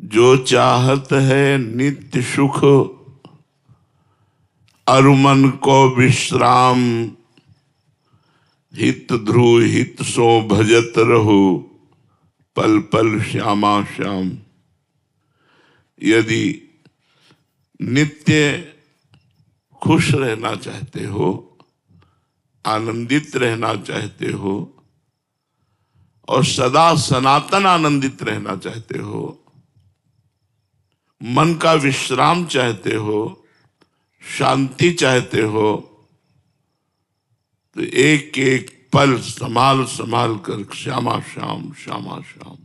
जो चाहत है नित्य सुख, अरु मन को विश्राम, हित ध्रुव हित सो भजत रहो, पल पल श्यामा श्याम। यदि नित्य खुश रहना चाहते हो, आनंदित रहना चाहते हो और सदा सनातन आनंदित रहना चाहते हो, मन का विश्राम चाहते हो, शांति चाहते हो, तो एक एक पल संभाल संभाल कर श्यामा श्याम श्यामा श्याम,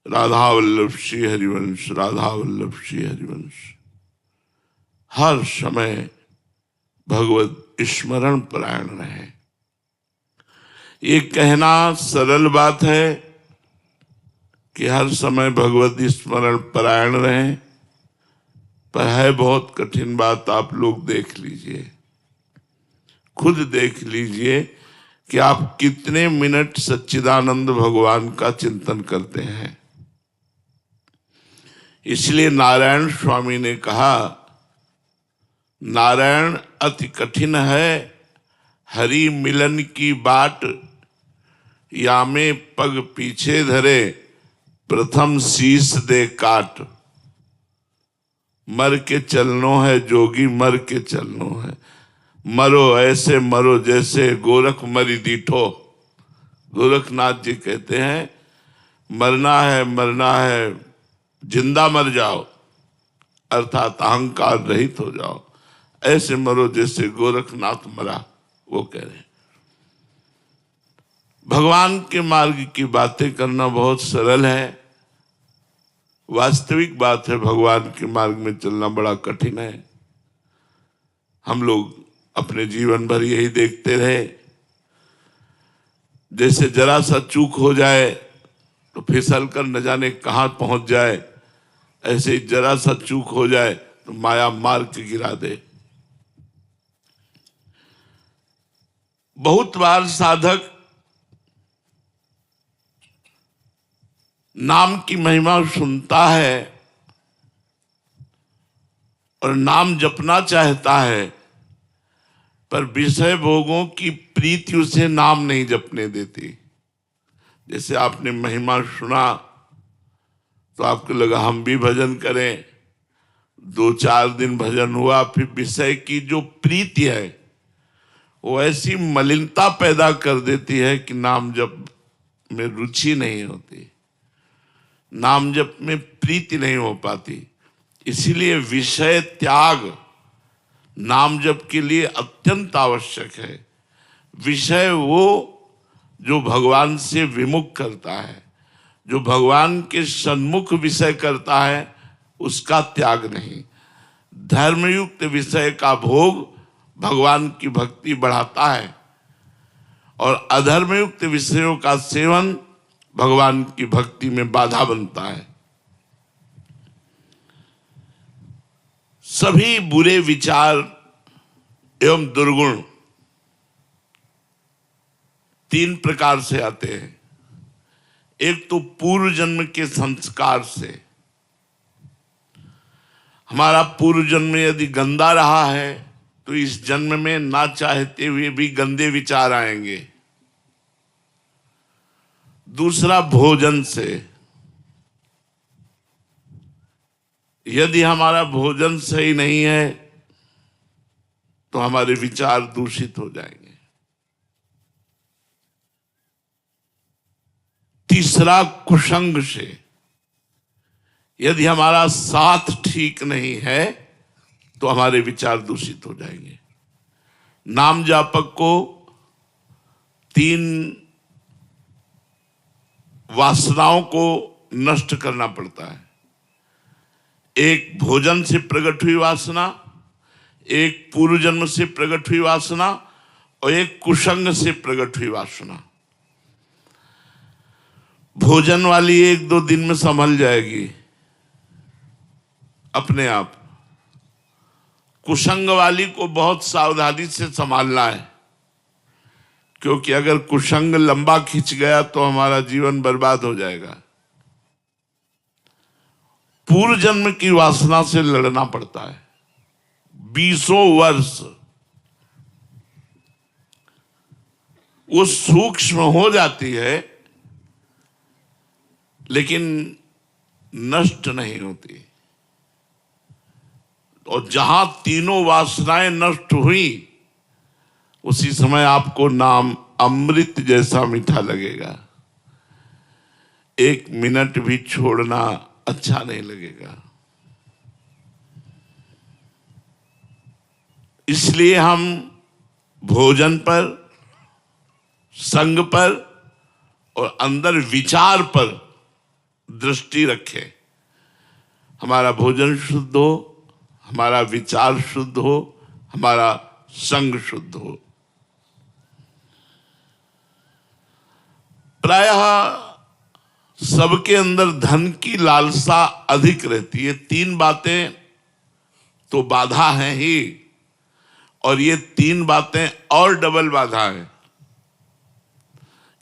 राधा वल्लभ श्री हरिवंश, राधा वल्लभ श्री हरिवंश। हर समय भगवत स्मरण परायण रहे। ये कहना सरल बात है कि हर समय भगवत स्मरण परायण रहे, पर है बहुत कठिन बात। आप लोग देख लीजिए, खुद देख लीजिए कि आप कितने मिनट सच्चिदानंद भगवान का चिंतन करते हैं। इसलिए नारायण स्वामी ने कहा, नारायण अति कठिन है, हरि मिलन की बाट, या में पग पीछे धरे, प्रथम शीश दे काट। मर के चलनो है जोगी, मर के चलनो है, मरो ऐसे मरो जैसे गोरख मरी दीठो। गोरखनाथ जी कहते हैं, मरना है, जिंदा मर जाओ, अर्थात अहंकार रहित हो जाओ, ऐसे मरो जैसे गोरखनाथ मरा। वो कह रहे हैं भगवान के मार्ग की बातें करना बहुत सरल है, वास्तविक बात है भगवान के मार्ग में चलना बड़ा कठिन है। हम लोग अपने जीवन भर यही देखते रहे, जैसे जरा सा चूक हो जाए तो फिसल कर न जाने कहां पहुंच जाए, ऐसे ही जरा सा चूक हो जाए तो माया मार के गिरा दे। बहुत बार साधक नाम की महिमा सुनता है और नाम जपना चाहता है, पर विषय भोगों की प्रीति उसे नाम नहीं जपने देती। जैसे आपने महिमा सुना तो आपको लगा हम भी भजन करें, 2-4 दिन भजन हुआ, फिर विषय की जो प्रीति है वो ऐसी मलिनता पैदा कर देती है कि नाम जप में रुचि नहीं होती, नाम जप में प्रीति नहीं हो पाती। इसीलिए विषय त्याग नाम जप के लिए अत्यंत आवश्यक है। विषय वो जो भगवान से विमुख करता है, जो भगवान के सन्मुख विषय करता है, उसका त्याग नहीं। धर्मयुक्त विषय का भोग भगवान की भक्ति बढ़ाता है और अधर्मयुक्त विषयों का सेवन भगवान की भक्ति में बाधा बनता है। सभी बुरे विचार एवं दुर्गुण 3 प्रकार से आते हैं। एक तो पूर्व जन्म के संस्कार से, हमारा पूर्व जन्म यदि गंदा रहा है तो इस जन्म में ना चाहते हुए भी गंदे विचार आएंगे। दूसरा भोजन से, यदि हमारा भोजन सही नहीं है तो हमारे विचार दूषित हो जाएंगे। तीसरा कुसंग से, यदि हमारा साथ ठीक नहीं है तो हमारे विचार दूषित हो जाएंगे। नाम जापक को 3 वासनाओं को नष्ट करना पड़ता है। एक भोजन से प्रकट हुई वासना, एक पूर्व जन्म से प्रकट हुई वासना और एक कुसंग से प्रकट हुई वासना। भोजन वाली 1-2 दिन में संभल जाएगी अपने आप। कुसंग वाली को बहुत सावधानी से संभालना है, क्योंकि अगर कुसंग लंबा खिंच गया तो हमारा जीवन बर्बाद हो जाएगा। पूर्व जन्म की वासना से लड़ना पड़ता है। 20 वर्ष वो सूक्ष्म हो जाती है लेकिन नष्ट नहीं होती। और जहां तीनों वासनाएं नष्ट हुई उसी समय आपको नाम अमृत जैसा मीठा लगेगा। 1 मिनट भी छोड़ना अच्छा नहीं लगेगा। इसलिए हम भोजन पर, संग पर और अंदर विचार पर दृष्टि रखें। हमारा भोजन शुद्ध हो, हमारा विचार शुद्ध हो, हमारा संग शुद्ध हो। प्रायः सबके अंदर धन की लालसा अधिक रहती है। 3 बातें तो बाधा हैं ही, और ये 3 बातें और डबल बाधा है।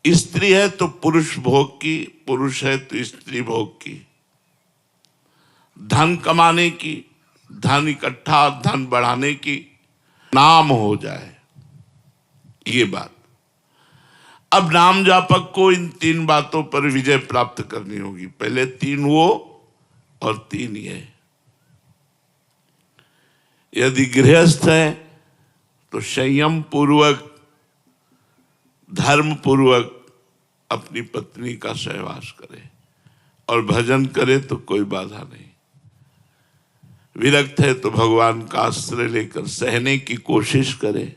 स्त्री है तो पुरुष भोग की, पुरुष है तो स्त्री भोग की। धन कमाने की, धन इकट्ठा, धन बढ़ाने की, नाम हो जाए, ये बात। अब नाम जापक को इन 3 बातों पर विजय प्राप्त करनी होगी। पहले 3 वो और 3 ये। यदि गृहस्थ है तो संयम पूर्वक, धर्म पूर्वक अपनी पत्नी का सहवास करे, और भजन करे तो कोई बाधा नहीं। विरक्त है तो भगवान का आश्रय लेकर सहने की कोशिश करे।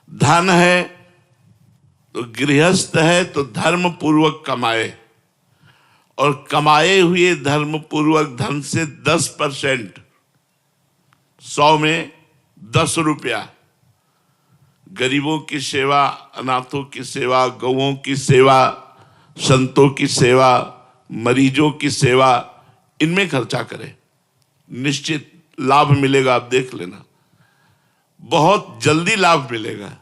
धन है तो गृहस्थ है तो धर्म पूर्वक कमाए, और कमाए हुए धर्म पूर्वक धन से 10%, 100 में 10 रुपया गरीबों की सेवा, अनाथों की सेवा, गौओं की सेवा, संतों की सेवा, मरीजों की सेवा, इनमें खर्चा करें। निश्चित लाभ मिलेगा, आप देख लेना, बहुत जल्दी लाभ मिलेगा।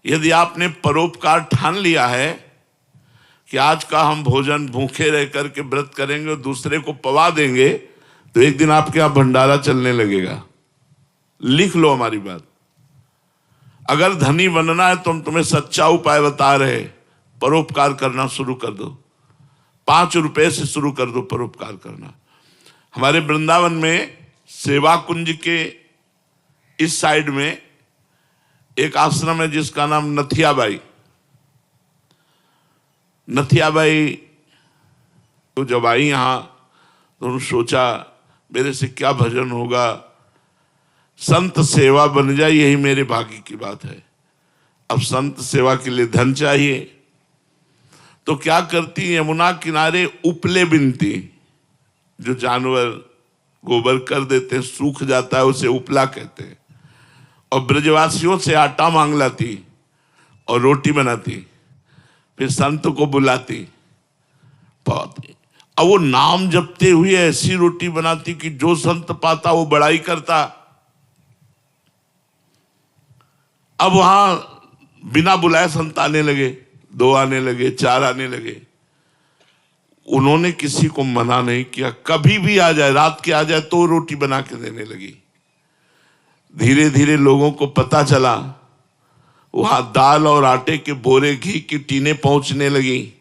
यदि आपने परोपकार ठान लिया है कि आज का हम भोजन भूखे रह करके व्रत करेंगे और दूसरे को पवा देंगे, तो एक दिन आपके यहां भंडारा चलने लगेगा। लिख लो हमारी बात। अगर धनी बनना है तो हम तुम्हें सच्चा उपाय बता रहे, परोपकार करना शुरू कर दो। 5 रुपए से शुरू कर दो परोपकार करना। हमारे वृंदावन में सेवा कुंज के इस साइड में एक आश्रम है जिसका नाम नथियाबाई। नथियाबाई तो जब आई यहाँ तो उन्होंने सोचा मेरे से क्या भजन होगा, संत सेवा बन जाए, यही मेरे भाग्य की बात है। अब संत सेवा के लिए धन चाहिए, तो क्या करती, यमुना किनारे उपले बिनती, जो जानवर गोबर कर देते हैं, सूख जाता है, उसे उपला कहते हैं, और ब्रजवासियों से आटा मांग लाती और रोटी बनाती, फिर संत को बुलाती, पाती। अब वो नाम जपते हुए ऐसी रोटी बनाती कि जो संत पाता वो बड़ाई करता। अब वहां बिना बुलाए संत आने लगे, 2 आने लगे, 4 आने लगे। उन्होंने किसी को मना नहीं किया, कभी भी आ जाए, रात के आ जाए तो रोटी बना के देने लगी। धीरे धीरे लोगों को पता चला, वहां दाल और आटे के बोरे, घी की टीने पहुंचने लगी।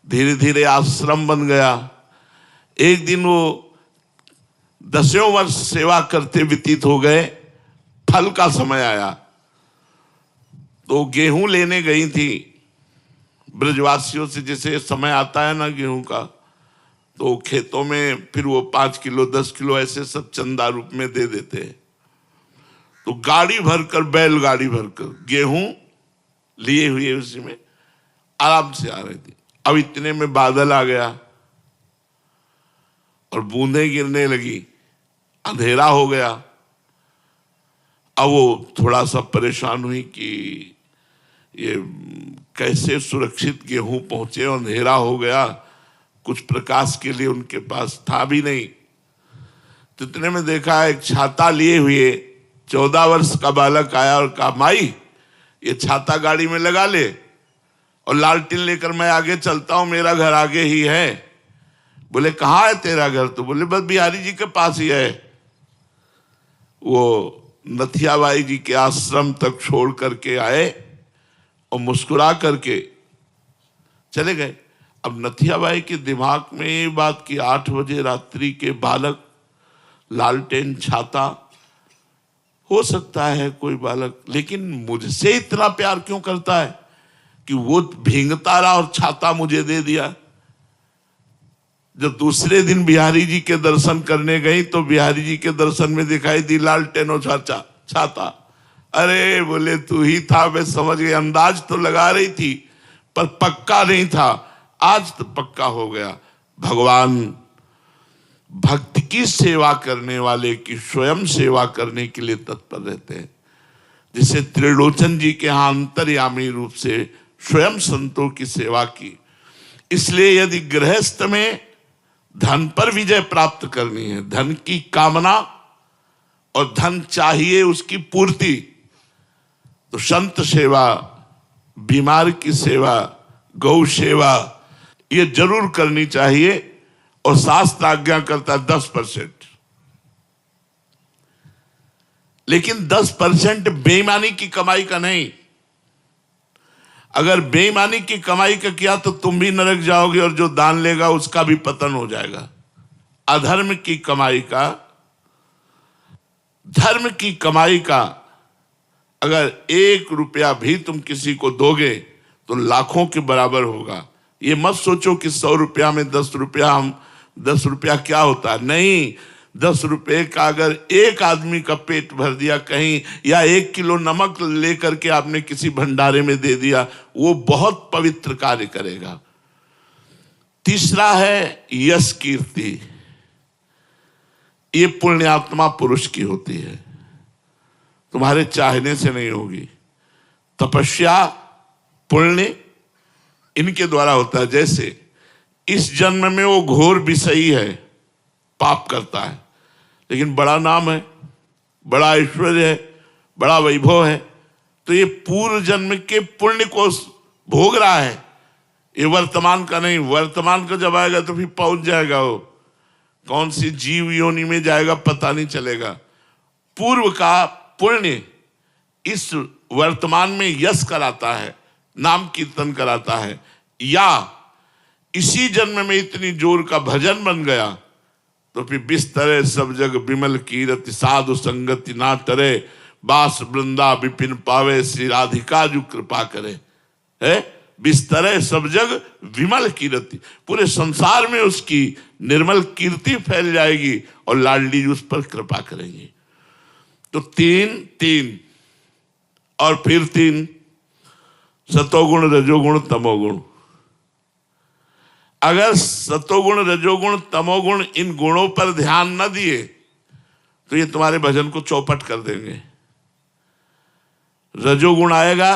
धीरे धीरे आश्रम बन गया। एक दिन वो 10 वर्ष सेवा करते व्यतीत हो गए। फल का समय आया तो गेहूं लेने गई थी ब्रजवासियों से, जैसे समय आता है ना गेहूं का, तो खेतों में फिर वो 5 किलो 10 किलो ऐसे सब चंदा रूप में दे देते हैं। तो गाड़ी भरकर, बैलगाड़ी भरकर गेहूं लिए हुए उसी में आराम से आ रही थी। अब इतने में बादल आ गया और बूंदें गिरने लगी, अंधेरा हो गया। अब वो थोड़ा सा परेशान हुई कि ये कैसे सुरक्षित गेहूं पहुंचे, अंधेरा हो गया, कुछ प्रकाश के लिए उनके पास था भी नहीं। तो इतने में देखा एक छाता लिए हुए 14 वर्ष का बालक आया और कहा, माई ये छाता गाड़ी में लगा ले। और लालटेन लेकर मैं आगे चलता हूं, मेरा घर आगे ही है। बोले कहाँ है तेरा घर? तो बोले बस बिहारी जी के पास ही है। वो नथियाबाई जी के आश्रम तक छोड़ करके आए और मुस्कुरा करके चले गए। अब नथियाबाई के दिमाग में ये बात कि 8 बजे रात्रि के बालक, लालटेन, छाता, हो सकता है कोई बालक, लेकिन मुझसे इतना प्यार क्यों करता है कि वो भींगता रहा और छाता मुझे दे दिया। जब दूसरे दिन बिहारी जी के दर्शन करने गई तो बिहारी जी के दर्शन में दिखाई दी लालटेन और छाता। अरे बोले तू ही था, मैं समझ गई। अंदाज तो लगा रही थी पर पक्का नहीं था, आज तो पक्का हो गया। भगवान भक्त की सेवा करने वाले की स्वयं सेवा करने के लिए तत्पर रहते हैं। जिसे त्रिलोचन जी के यहाँ अंतर्यामी रूप से स्वयं संतों की सेवा की। इसलिए यदि गृहस्थ में धन पर विजय प्राप्त करनी है, धन की कामना और धन चाहिए उसकी पूर्ति, तो संत सेवा, बीमार की सेवा, गौ सेवा ये जरूर करनी चाहिए। और शास्त्र आज्ञा करता है 10%, लेकिन 10% बेईमानी की कमाई का नहीं। अगर बेईमानी की कमाई का किया तो तुम भी नरक जाओगे और जो दान लेगा उसका भी पतन हो जाएगा। अधर्म की कमाई का, धर्म की कमाई का अगर 1 रुपया भी तुम किसी को दोगे तो लाखों के बराबर होगा। ये मत सोचो कि 100 रुपया में 10 रुपया, हम 10 रुपया क्या होता है, नहीं। 10 रुपये का अगर एक आदमी का पेट भर दिया कहीं, या 1 किलो नमक लेकर के आपने किसी भंडारे में दे दिया, वो बहुत पवित्र कार्य करेगा। तीसरा है यश कीर्ति। ये पुण्यात्मा पुरुष की होती है, तुम्हारे चाहने से नहीं होगी। तपस्या, पुण्य इनके द्वारा होता है। जैसे इस जन्म में वो घोर विषयी है, पाप करता है, लेकिन बड़ा नाम है, बड़ा ऐश्वर्य है, बड़ा वैभव है, तो ये पूर्व जन्म के पुण्य को भोग रहा है। ये वर्तमान का नहीं, वर्तमान का जब आएगा तो फिर पहुंच जाएगा, वो कौन सी जीव योनि में जाएगा पता नहीं चलेगा। पूर्व का पुण्य इस वर्तमान में यश कराता है, नाम कीर्तन कराता है। या इसी जन्म में इतनी जोर का भजन बन गया तो फिर बिस्तरे सब जग विमल कीरति, साधु संगति ना टरे, बास वृंदा विपिन पावे, श्री राधिका जो कृपा करे। है बिस्तरे सब जग विमल कीरति, पूरे संसार में उसकी निर्मल कीर्ति फैल जाएगी और लाडली जी उस पर कृपा करेंगी। तो 3 और फिर 3, सतोगुण, रजोगुण, तमोगुण। अगर सतोगुण, रजोगुण, तमोगुण इन गुणों पर ध्यान न दिए तो ये तुम्हारे भजन को चौपट कर देंगे। रजोगुण आएगा,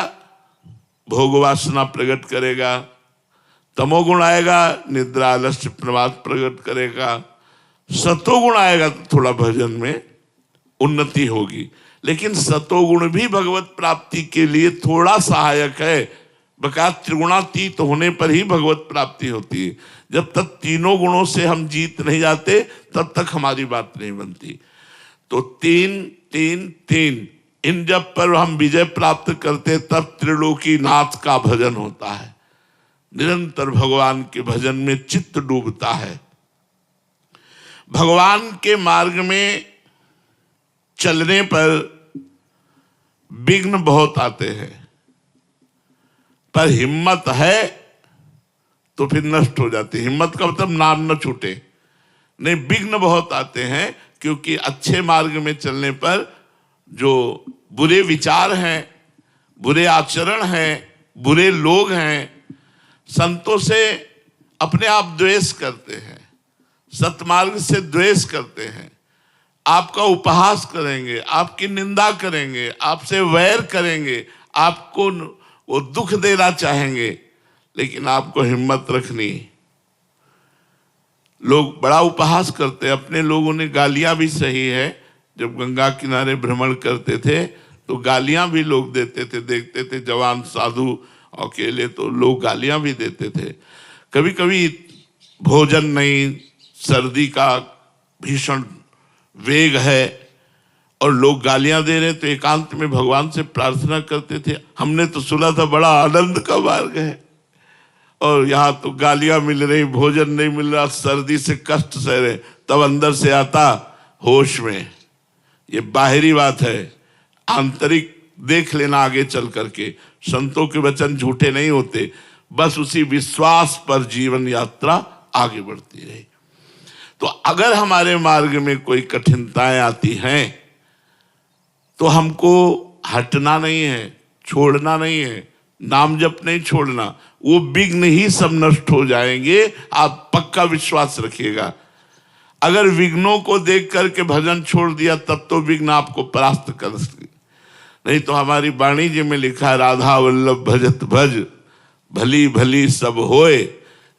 भोग वासना प्रकट करेगा। तमोगुण आएगा, निद्रा, आलस्य, प्रमाद प्रकट करेगा। सतोगुण आएगा तो थोड़ा भजन में उन्नति होगी। लेकिन सतोगुण भी भगवत प्राप्ति के लिए थोड़ा सहायक है। बका त्रिगुणातीत होने पर ही भगवत प्राप्ति होती है। जब तक तीनों गुणों से हम जीत नहीं जाते तब तक हमारी बात नहीं बनती। तो 3 इन जब पर हम विजय प्राप्त करते तब त्रिलोकी नाथ का भजन होता है। निरंतर भगवान के भजन में चित्त डूबता है। भगवान के मार्ग में चलने पर विघ्न बहुत आते हैं, पर हिम्मत है तो फिर नष्ट हो जाती है। हिम्मत का मतलब नाम न छूटे नहीं, विघ्न बहुत आते हैं क्योंकि अच्छे मार्ग में चलने पर जो बुरे विचार हैं, बुरे आचरण हैं, बुरे लोग हैं, संतों से अपने आप द्वेष करते हैं, सतमार्ग से द्वेष करते हैं, आपका उपहास करेंगे, आपकी निंदा करेंगे, आपसे वैर करेंगे, आपको वो दुख देना चाहेंगे, लेकिन आपको हिम्मत रखनी। लोग बड़ा उपहास करते हैं। अपने लोगों ने गालियां भी सही है, जब गंगा किनारे भ्रमण करते थे तो गालियां भी लोग देते थे। देखते थे जवान साधु अकेले तो लोग गालियां भी देते थे। कभी कभी भोजन नहीं, सर्दी का भीषण वेग है और लोग गालियां दे रहे, तो एकांत में भगवान से प्रार्थना करते थे। हमने तो सुना था बड़ा आनंद का मार्ग है, और यहाँ तो गालियां मिल रही, भोजन नहीं मिल रहा, सर्दी से कष्ट सह रहे, तब अंदर से आता होश में। ये बाहरी बात है, आंतरिक देख लेना आगे चल करके। संतों के वचन झूठे नहीं होते, बस उसी विश्वास पर जीवन यात्रा आगे बढ़ती रही। तो अगर हमारे मार्ग में कोई कठिनताएं आती हैं तो हमको हटना नहीं है, छोड़ना नहीं है, नाम जप नहीं छोड़ना। वो विघ्न ही सब नष्ट हो जाएंगे, आप पक्का विश्वास रखिएगा। अगर विघ्नों को देख करके भजन छोड़ दिया तब तो विघ्न आपको परास्त कर सके, नहीं तो हमारी वाणी जी में लिखा है, राधा वल्लभ भजत भज भली भली सब होए,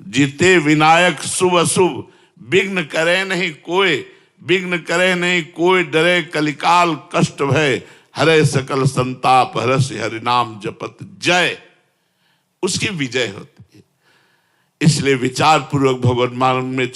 जीते विनायक शुभ अशुभ, विघ्न करे नहीं कोई, विघ्न करे नहीं कोई, डरे कलिकाल कष्ट भय, हरे सकल संताप हरस हरि नाम जपत जय। उसकी विजय होती है। इसलिए विचार पूर्वक भगवत मार्ग में